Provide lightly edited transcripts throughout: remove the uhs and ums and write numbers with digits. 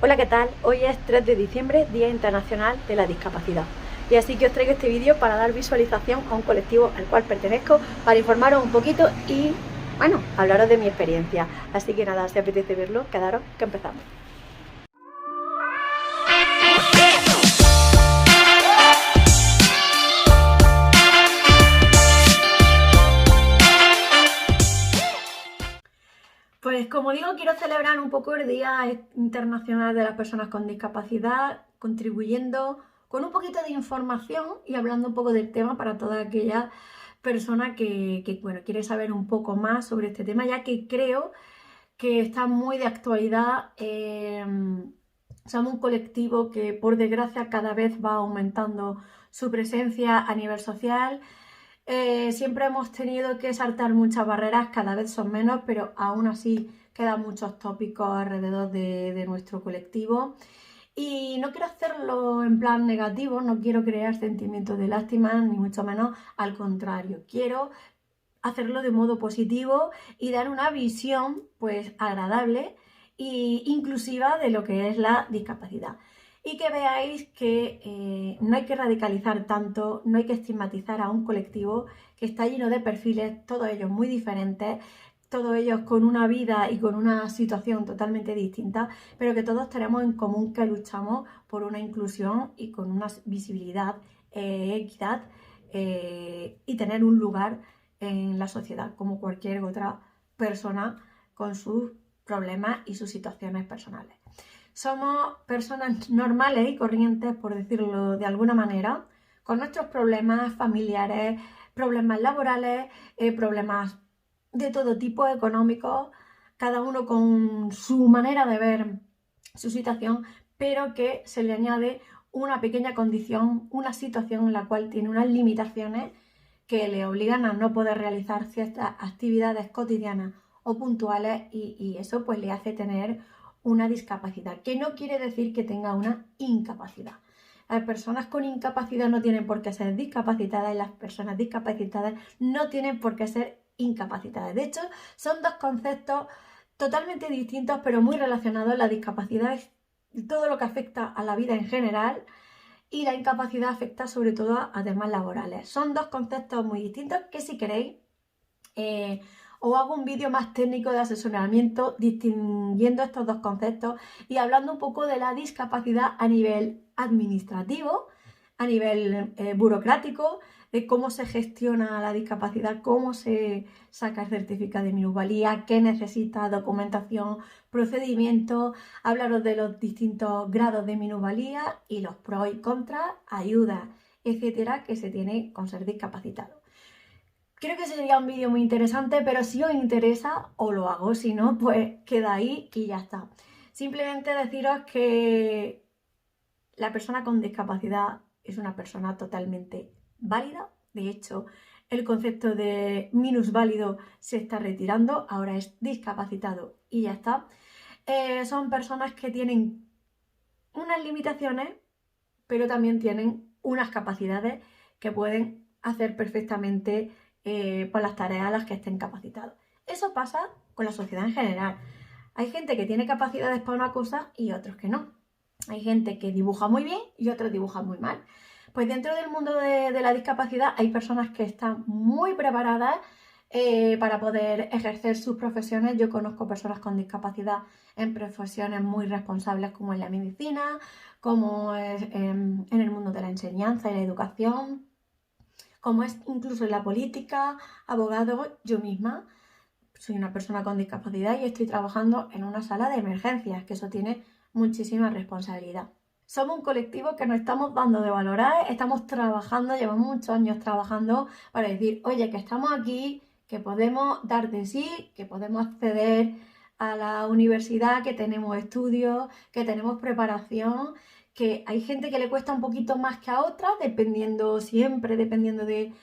Hola, ¿qué tal? Hoy es 3 de diciembre, Día Internacional de la Discapacidad. Y así que os traigo este vídeo para dar visualización a un colectivo al cual pertenezco, para informaros un poquito y, bueno, hablaros de mi experiencia. Así que nada, si apetece verlo, quedaros que empezamos. Pues como digo, quiero celebrar un poco el Día Internacional de las Personas con Discapacidad, contribuyendo con un poquito de información y hablando un poco del tema para toda aquella persona que bueno, quiere saber un poco más sobre este tema, ya que creo que está muy de actualidad. Somos un colectivo que por desgracia cada vez va aumentando su presencia a nivel social. Siempre hemos tenido que saltar muchas barreras, cada vez son menos, pero aún así quedan muchos tópicos alrededor de nuestro colectivo. Y no quiero hacerlo en plan negativo, no quiero crear sentimientos de lástima, ni mucho menos, al contrario, quiero hacerlo de modo positivo y dar una visión pues agradable e inclusiva de lo que es la discapacidad. Y que veáis que no hay que radicalizar tanto, no hay que estigmatizar a un colectivo que está lleno de perfiles, todos ellos muy diferentes, todos ellos con una vida y con una situación totalmente distinta, pero que todos tenemos en común que luchamos por una inclusión y con una visibilidad, equidad y tener un lugar en la sociedad como cualquier otra persona con sus problemas y sus situaciones personales. Somos personas normales y corrientes, por decirlo de alguna manera, con nuestros problemas familiares, problemas laborales, problemas de todo tipo económicos, cada uno con su manera de ver su situación, pero que se le añade una pequeña condición, una situación en la cual tiene unas limitaciones que le obligan a no poder realizar ciertas actividades cotidianas o puntuales y eso pues le hace tener una discapacidad, que no quiere decir que tenga una incapacidad. Las personas con incapacidad no tienen por qué ser discapacitadas y las personas discapacitadas no tienen por qué ser incapacitadas. De hecho, son dos conceptos totalmente distintos pero muy relacionados. La discapacidad es todo lo que afecta a la vida en general y la incapacidad afecta sobre todo a temas laborales. Son dos conceptos muy distintos que si queréis os hago un vídeo más técnico de asesoramiento distinguiendo estos dos conceptos y hablando un poco de la discapacidad a nivel administrativo, a nivel burocrático, de cómo se gestiona la discapacidad, cómo se saca el certificado de minusvalía, qué necesita, documentación, procedimientos, hablaros de los distintos grados de minusvalía y los pros y contras, ayudas, etcétera, que se tiene con ser discapacitado. Creo que sería un vídeo muy interesante, pero si os interesa, os lo hago, si no, pues queda ahí y ya está. Simplemente deciros que la persona con discapacidad es una persona totalmente válida. De hecho, el concepto de minusválido se está retirando, ahora es discapacitado y ya está. Son personas que tienen unas limitaciones, pero también tienen unas capacidades que pueden hacer perfectamente por las tareas a las que estén capacitados. Eso pasa con la sociedad en general. Hay gente que tiene capacidades para una cosa y otros que no. Hay gente que dibuja muy bien y otros dibujan muy mal. Pues dentro del mundo de la discapacidad hay personas que están muy preparadas para poder ejercer sus profesiones. Yo conozco personas con discapacidad en profesiones muy responsables como en la medicina, como es en el mundo de la enseñanza y la educación, como es incluso en la política, abogado. Yo misma soy una persona con discapacidad y estoy trabajando en una sala de emergencias, que eso tiene muchísima responsabilidad. Somos un colectivo que nos estamos dando de valorar, estamos trabajando, llevamos muchos años trabajando para decir, oye, que estamos aquí, que podemos dar de sí, que podemos acceder a la universidad, que tenemos estudios, que tenemos preparación, que hay gente que le cuesta un poquito más que a otra, dependiendo de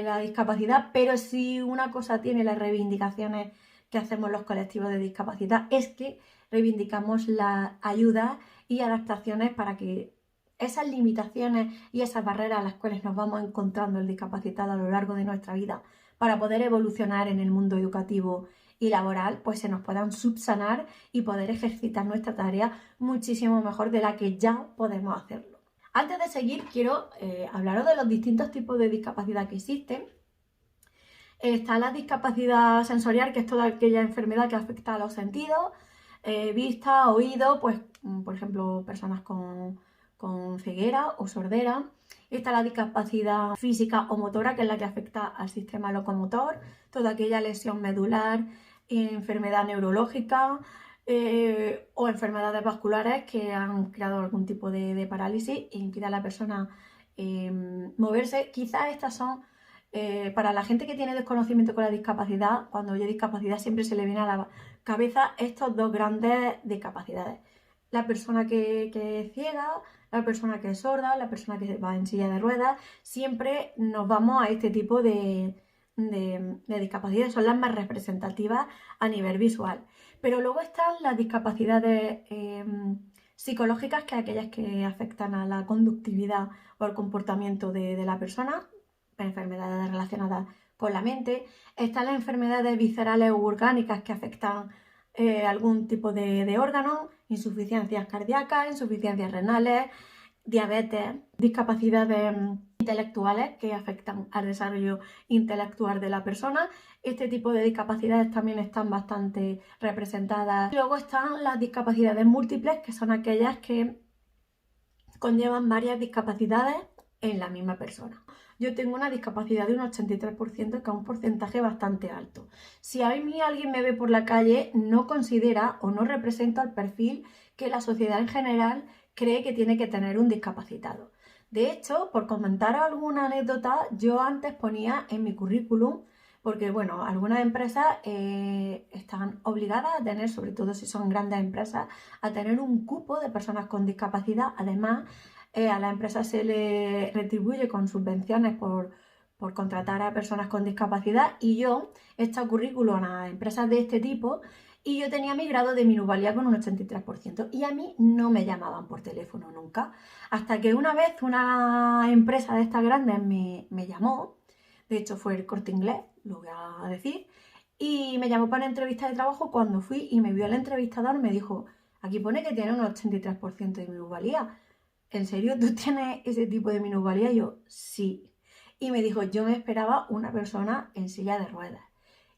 la discapacidad, pero si una cosa tiene las reivindicaciones que hacemos los colectivos de discapacidad es que reivindicamos la ayuda y adaptaciones para que esas limitaciones y esas barreras a las cuales nos vamos encontrando el discapacitado a lo largo de nuestra vida para poder evolucionar en el mundo educativo y laboral, pues se nos puedan subsanar y poder ejercitar nuestra tarea muchísimo mejor de la que ya podemos hacerlo. Antes de seguir, quiero hablaros de los distintos tipos de discapacidad que existen. Está la discapacidad sensorial, que es toda aquella enfermedad que afecta a los sentidos, vista, oído, pues por ejemplo personas con ceguera o sordera. Está la discapacidad física o motora, que es la que afecta al sistema locomotor, toda aquella lesión medular, enfermedad neurológica o enfermedades vasculares que han creado algún tipo de parálisis e impide a la persona moverse. Quizás estas son para la gente que tiene desconocimiento con la discapacidad. Cuando oye discapacidad siempre se le viene a la cabeza estos dos grandes discapacidades: la persona que es ciega, la persona que es sorda, la persona que va en silla de ruedas. Siempre nos vamos a este tipo de discapacidades, son las más representativas a nivel visual. Pero luego están las discapacidades psicológicas, que son aquellas que afectan a la conductividad o al comportamiento de la persona, enfermedades relacionadas con la mente. Están las enfermedades viscerales u orgánicas que afectan algún tipo de órgano, insuficiencias cardíacas, insuficiencias renales, diabetes, discapacidades intelectuales que afectan al desarrollo intelectual de la persona. Este tipo de discapacidades también están bastante representadas. Luego están las discapacidades múltiples, que son aquellas que conllevan varias discapacidades en la misma persona. Yo tengo una discapacidad de un 83%, que es un porcentaje bastante alto. Si a mí alguien me ve por la calle, no considera o no representa el perfil que la sociedad en general cree que tiene que tener un discapacitado. De hecho, por comentar alguna anécdota, yo antes ponía en mi currículum, porque bueno, algunas empresas están obligadas a tener, sobre todo si son grandes empresas, a tener un cupo de personas con discapacidad. Además, a la empresa se le retribuye con subvenciones por contratar a personas con discapacidad, y yo he echado currículum a empresas de este tipo y yo tenía mi grado de minusvalía con un 83%, y a mí no me llamaban por teléfono nunca, hasta que una vez una empresa de estas grandes me llamó. De hecho fue el Corte Inglés, lo voy a decir, y me llamó para una entrevista de trabajo. Cuando fui y me vio el entrevistador, me dijo: aquí pone que tiene un 83% de minusvalía. ¿En serio tú tienes ese tipo de minusvalía? Y yo, sí. Y me dijo: yo me esperaba una persona en silla de ruedas.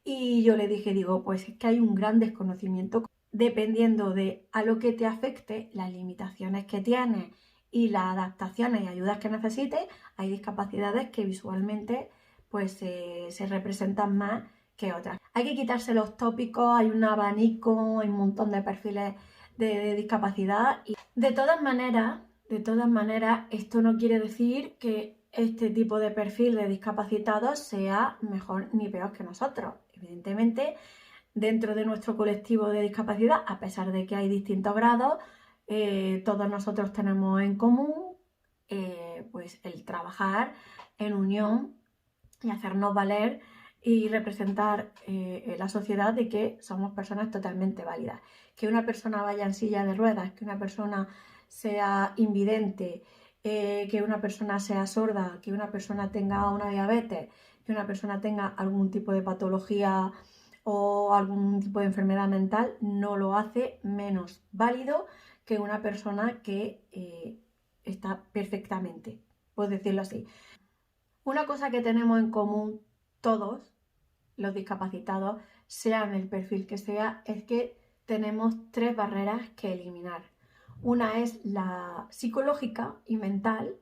Y yo le dije, pues es que hay un gran desconocimiento. Dependiendo de a lo que te afecte, las limitaciones que tienes y las adaptaciones y ayudas que necesites, hay discapacidades que visualmente pues se representan más que otras. Hay que quitarse los tópicos, hay un abanico, hay un montón de perfiles de discapacidad. Y de todas maneras, esto no quiere decir que este tipo de perfil de discapacitados sea mejor ni peor que nosotros. Evidentemente, dentro de nuestro colectivo de discapacidad, a pesar de que hay distintos grados, todos nosotros tenemos en común pues el trabajar en unión y hacernos valer y representar en la sociedad de que somos personas totalmente válidas. Que una persona vaya en silla de ruedas, que una persona sea invidente, que una persona sea sorda, que una persona tenga una diabetes, que una persona tenga algún tipo de patología o algún tipo de enfermedad mental, no lo hace menos válido que una persona que está perfectamente, puedo decirlo así. Una cosa que tenemos en común todos los discapacitados, sean el perfil que sea, es que tenemos 3 barreras que eliminar. Una es la psicológica y mental,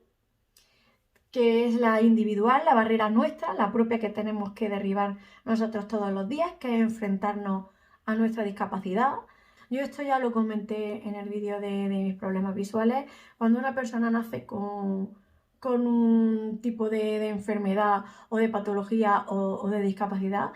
que es la individual, la barrera nuestra, la propia que tenemos que derribar nosotros todos los días, que es enfrentarnos a nuestra discapacidad. Yo esto ya lo comenté en el vídeo de mis problemas visuales. Cuando una persona nace con un tipo de enfermedad o de patología o de discapacidad,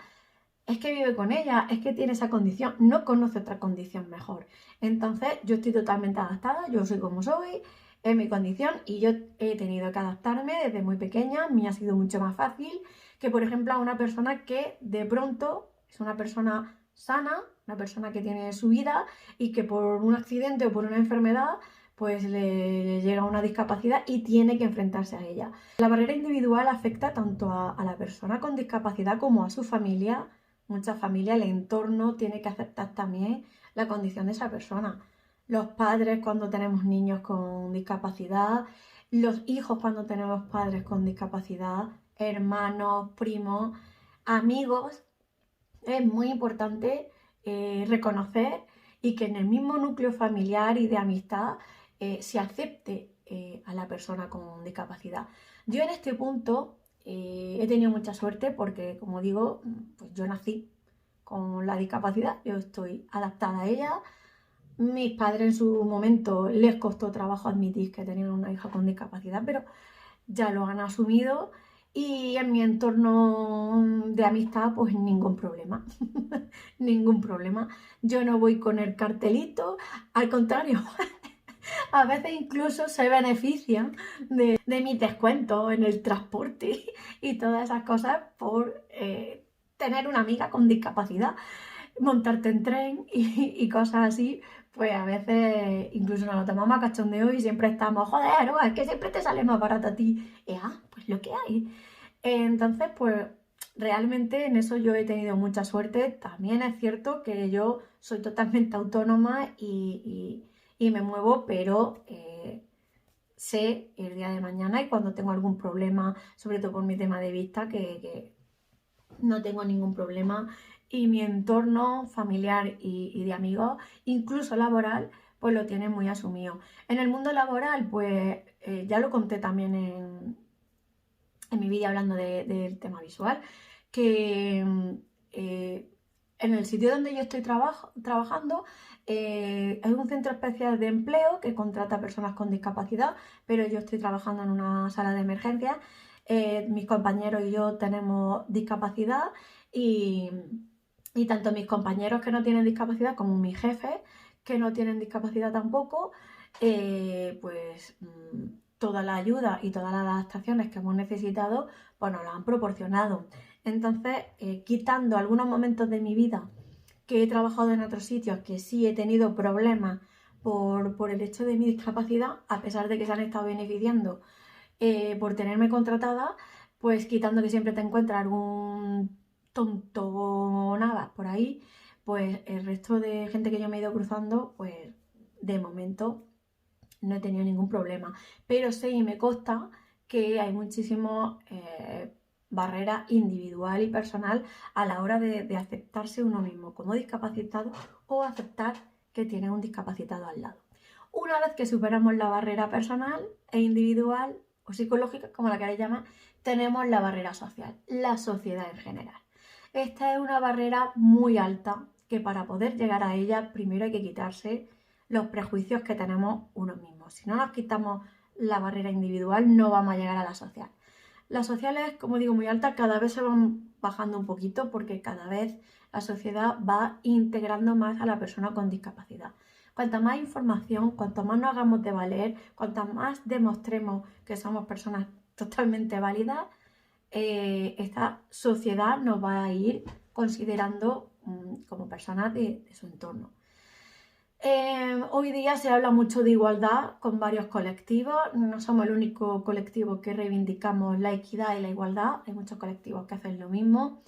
es que vive con ella, es que tiene esa condición, no conoce otra condición mejor. Entonces yo estoy totalmente adaptada, yo soy como soy, es mi condición, y yo he tenido que adaptarme desde muy pequeña. Me ha sido mucho más fácil que, por ejemplo, a una persona que de pronto es una persona sana, una persona que tiene su vida y que por un accidente o por una enfermedad pues le llega una discapacidad y tiene que enfrentarse a ella. La barrera individual afecta tanto a la persona con discapacidad como a su familia, muchas familias, el entorno tiene que aceptar también la condición de esa persona. Los padres cuando tenemos niños con discapacidad, los hijos cuando tenemos padres con discapacidad, hermanos, primos, amigos. Es muy importante reconocer y que en el mismo núcleo familiar y de amistad se acepte a la persona con discapacidad. Yo en este punto he tenido mucha suerte porque, como digo, pues yo nací con la discapacidad, yo estoy adaptada a ella. Mis padres en su momento les costó trabajo admitir que tenían una hija con discapacidad, pero ya lo han asumido y en mi entorno de amistad pues ningún problema, ningún problema. Yo no voy con el cartelito, al contrario, a veces incluso se benefician de mis descuentos en el transporte y todas esas cosas por tener una amiga con discapacidad, montarte en tren y cosas así. Pues a veces incluso nos lo tomamos a cachondeo y siempre estamos, joder, ¿no? Es que siempre te sale más barato a ti. Pues lo que hay. Entonces, pues realmente en eso yo he tenido mucha suerte. También es cierto que yo soy totalmente autónoma y me muevo, pero sé el día de mañana y cuando tengo algún problema, sobre todo por mi tema de vista, que no tengo ningún problema y mi entorno familiar y de amigos, incluso laboral, pues lo tienen muy asumido. En el mundo laboral, pues ya lo conté también en mi vídeo hablando del tema visual, que en el sitio donde yo estoy trabajando es un centro especial de empleo que contrata a personas con discapacidad, pero yo estoy trabajando en una sala de emergencias. Mis compañeros y yo tenemos discapacidad y tanto mis compañeros que no tienen discapacidad como mis jefes que no tienen discapacidad tampoco, pues toda la ayuda y todas las adaptaciones que hemos necesitado, pues nos las han proporcionado. Entonces, quitando algunos momentos de mi vida que he trabajado en otros sitios que sí he tenido problemas por el hecho de mi discapacidad, a pesar de que se han estado beneficiando por tenerme contratada, pues quitando que siempre te encuentras algún tonto o nada por ahí, pues el resto de gente que yo me he ido cruzando, pues de momento no he tenido ningún problema. Pero sí me consta que hay muchísimas barreras individual y personal a la hora de aceptarse uno mismo como discapacitado o aceptar que tiene un discapacitado al lado. Una vez que superamos la barrera personal e individual o psicológica, como la queráis llamar, tenemos la barrera social, la sociedad en general. Esta es una barrera muy alta que para poder llegar a ella primero hay que quitarse los prejuicios que tenemos uno mismo. Si no nos quitamos la barrera individual no vamos a llegar a la social. Las sociales, como digo, muy altas, cada vez se van bajando un poquito porque cada vez la sociedad va integrando más a la persona con discapacidad. Cuanta más información, cuanto más nos hagamos de valer, cuanto más demostremos que somos personas totalmente válidas, esta sociedad nos va a ir considerando como personas de su entorno. Hoy día se habla mucho de igualdad con varios colectivos, no somos el único colectivo que reivindicamos la equidad y la igualdad, hay muchos colectivos que hacen lo mismo,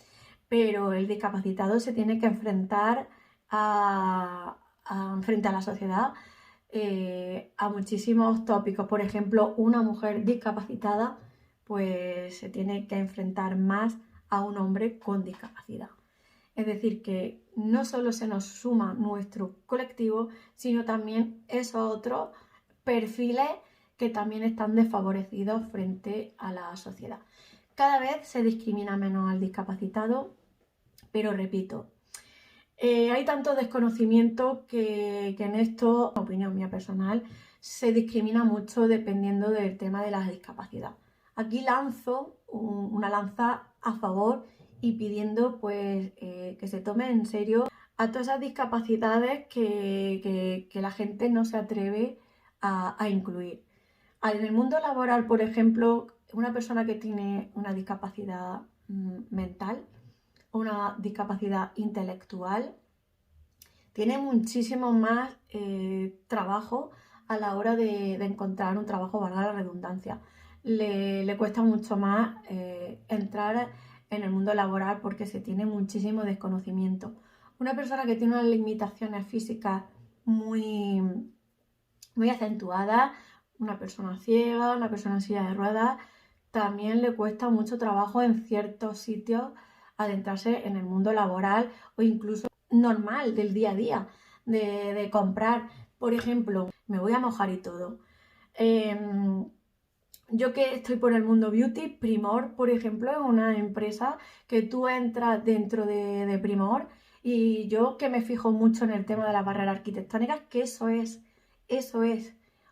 pero el discapacitado se tiene que enfrentar frente a la sociedad a muchísimos tópicos. Por ejemplo, una mujer discapacitada pues se tiene que enfrentar más a un hombre con discapacidad. Es decir, que no solo se nos suma nuestro colectivo, sino también esos otros perfiles que también están desfavorecidos frente a la sociedad. Cada vez se discrimina menos al discapacitado, pero repito, hay tanto desconocimiento que en esto, opinión mía personal, se discrimina mucho dependiendo del tema de la discapacidad. Aquí lanzo una lanza a favor y pidiendo pues que se tomen en serio a todas esas discapacidades que la gente no se atreve a incluir. En el mundo laboral, por ejemplo, una persona que tiene una discapacidad mental o una discapacidad intelectual tiene muchísimo más trabajo a la hora de encontrar un trabajo, valga la redundancia. Le cuesta mucho más entrar en el mundo laboral porque se tiene muchísimo desconocimiento. Una persona que tiene unas limitaciones físicas muy, muy acentuadas, una persona ciega, una persona en silla de ruedas, también le cuesta mucho trabajo en ciertos sitios adentrarse en el mundo laboral o incluso normal del día a día, de comprar. Por ejemplo, me voy a mojar y todo. Yo que estoy por el mundo beauty, Primor, por ejemplo, es una empresa que tú entras dentro de Primor, y yo que me fijo mucho en el tema de las barreras arquitectónicas, que eso es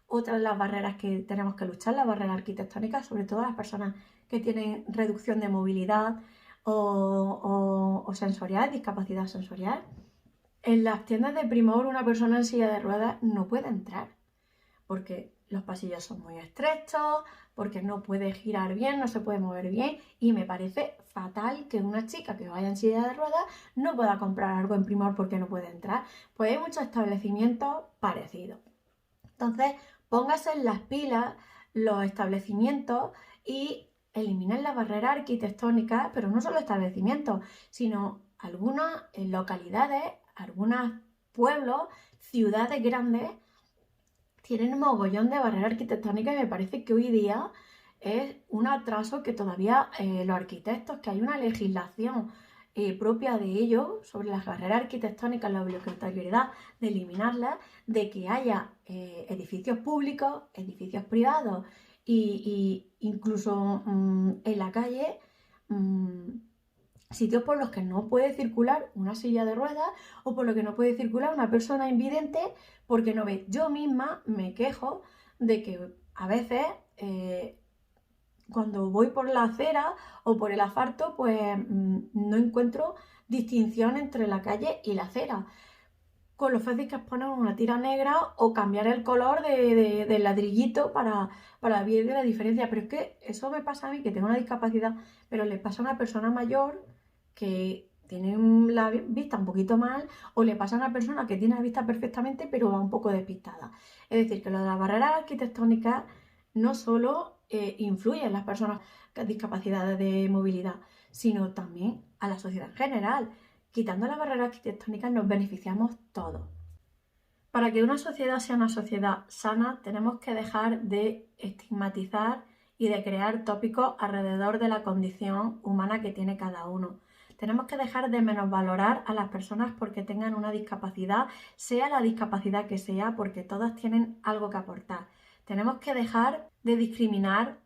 otra de las barreras que tenemos que luchar, las barreras arquitectónicas, sobre todo las personas que tienen reducción de movilidad o sensorial, discapacidad sensorial. En las tiendas de Primor una persona en silla de ruedas no puede entrar porque los pasillos son muy estrechos, porque no puede girar bien, no se puede mover bien, y me parece fatal que una chica que vaya en silla de ruedas no pueda comprar algo en Primor porque no puede entrar. Pues hay muchos establecimientos parecidos. Entonces, póngase en las pilas los establecimientos y eliminen las barreras arquitectónicas, pero no solo establecimientos, sino algunas localidades, algunos pueblos, ciudades grandes tienen un mogollón de barreras arquitectónicas, y me parece que hoy día es un atraso que todavía los arquitectos, que hay una legislación propia de ello sobre las barreras arquitectónicas, la obligatoriedad de eliminarlas, de que haya edificios públicos, edificios privados y incluso en la calle sitios por los que no puede circular una silla de ruedas o por los que no puede circular una persona invidente porque no ve. Yo misma me quejo de que a veces cuando voy por la acera o por el asfalto, pues no encuentro distinción entre la calle y la acera. Con lo fácil que es poner una tira negra o cambiar el color del ladrillito para ver la diferencia. Pero es que eso me pasa a mí, que tengo una discapacidad, pero le pasa a una persona mayor que tiene la vista un poquito mal, o le pasa a una persona que tiene la vista perfectamente pero va un poco despistada. Es decir, que lo de las barreras arquitectónicas no solo influye en las personas con discapacidades de movilidad, sino también a la sociedad en general. Quitando las barreras arquitectónicas nos beneficiamos todos. Para que una sociedad sea una sociedad sana, tenemos que dejar de estigmatizar y de crear tópicos alrededor de la condición humana que tiene cada uno. Tenemos que dejar de menosvalorar a las personas porque tengan una discapacidad, sea la discapacidad que sea, porque todas tienen algo que aportar. Tenemos que dejar de discriminar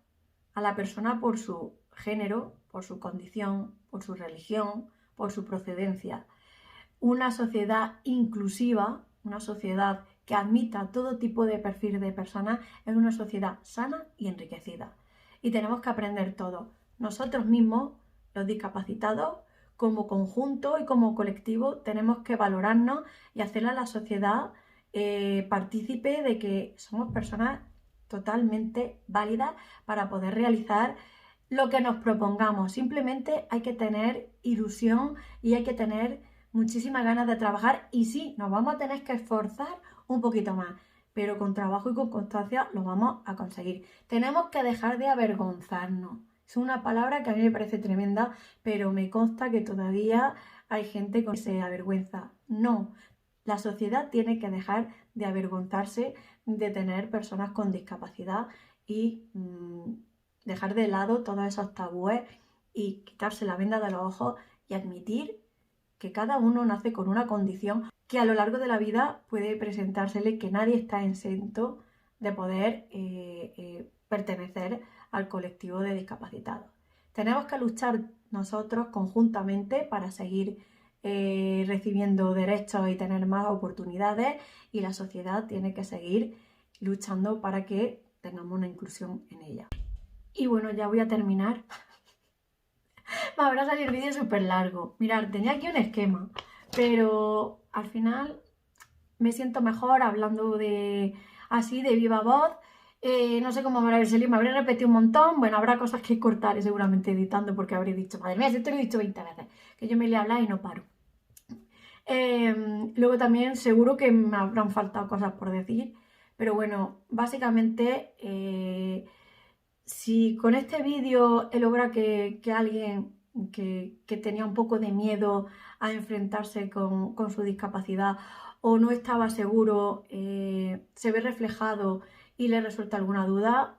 a la persona por su género, por su condición, por su religión, por su procedencia. Una sociedad inclusiva, una sociedad que admita todo tipo de perfil de personas, es una sociedad sana y enriquecida. Y tenemos que aprender todo. Nosotros mismos, los discapacitados, como conjunto y como colectivo, tenemos que valorarnos y hacer a la sociedad partícipe de que somos personas totalmente válidas para poder realizar lo que nos propongamos. Simplemente hay que tener ilusión y hay que tener muchísimas ganas de trabajar, y sí, nos vamos a tener que esforzar un poquito más, pero con trabajo y con constancia lo vamos a conseguir. Tenemos que dejar de avergonzarnos. Es una palabra que a mí me parece tremenda, pero me consta que todavía hay gente que se avergüenza. No, la sociedad tiene que dejar de avergonzarse de tener personas con discapacidad y dejar de lado todos esos tabúes y quitarse la venda de los ojos y admitir que cada uno nace con una condición que a lo largo de la vida puede presentársele, que nadie está exento de poder pertenecer al colectivo de discapacitados. Tenemos que luchar nosotros conjuntamente para seguir recibiendo derechos y tener más oportunidades, y la sociedad tiene que seguir luchando para que tengamos una inclusión en ella. Y bueno, ya voy a terminar. Me habrá salido el vídeo súper largo. Mirad, tenía aquí un esquema, pero al final me siento mejor hablando así de viva voz. No sé cómo me habrá salido, me habré repetido un montón. Bueno, habrá cosas que cortar seguramente editando, porque habré dicho, madre mía, esto lo he dicho 20 veces, que yo me le habla y no paro. Luego también seguro que me habrán faltado cosas por decir, pero bueno, básicamente si con este vídeo he logrado que alguien que tenía un poco de miedo a enfrentarse con su discapacidad o no estaba seguro, se ve reflejado y le resuelta alguna duda,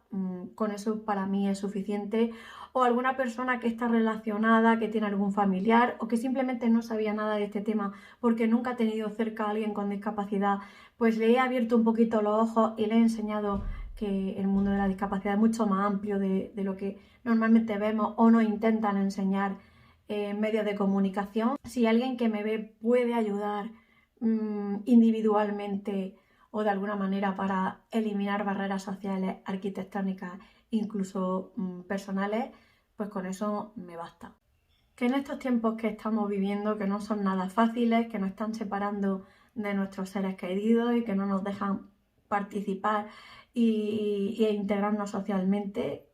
con eso para mí es suficiente. O alguna persona que está relacionada, que tiene algún familiar o que simplemente no sabía nada de este tema porque nunca ha tenido cerca a alguien con discapacidad, pues le he abierto un poquito los ojos y le he enseñado que el mundo de la discapacidad es mucho más amplio de lo que normalmente vemos o nos intentan enseñar en medios de comunicación. Si alguien que me ve puede ayudar individualmente o de alguna manera para eliminar barreras sociales, arquitectónicas, incluso personales, pues con eso me basta. Que en estos tiempos que estamos viviendo, que no son nada fáciles, que nos están separando de nuestros seres queridos y que no nos dejan participar e integrarnos socialmente,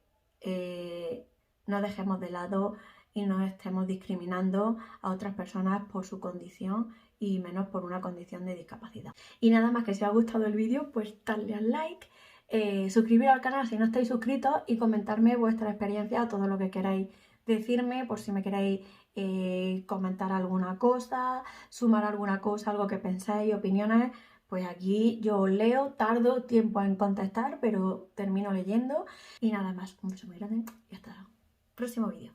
no dejemos de lado y no estemos discriminando a otras personas por su condición y menos por una condición de discapacidad. Y nada más, que si os ha gustado el vídeo, pues darle al like, suscribiros al canal si no estáis suscritos y comentarme vuestra experiencia, todo lo que queráis decirme, por si me queréis comentar alguna cosa, sumar alguna cosa, algo que pensáis, opiniones, pues aquí yo os leo, tardo tiempo en contestar, pero termino leyendo. Y nada más, un beso muy grande y hasta el próximo vídeo.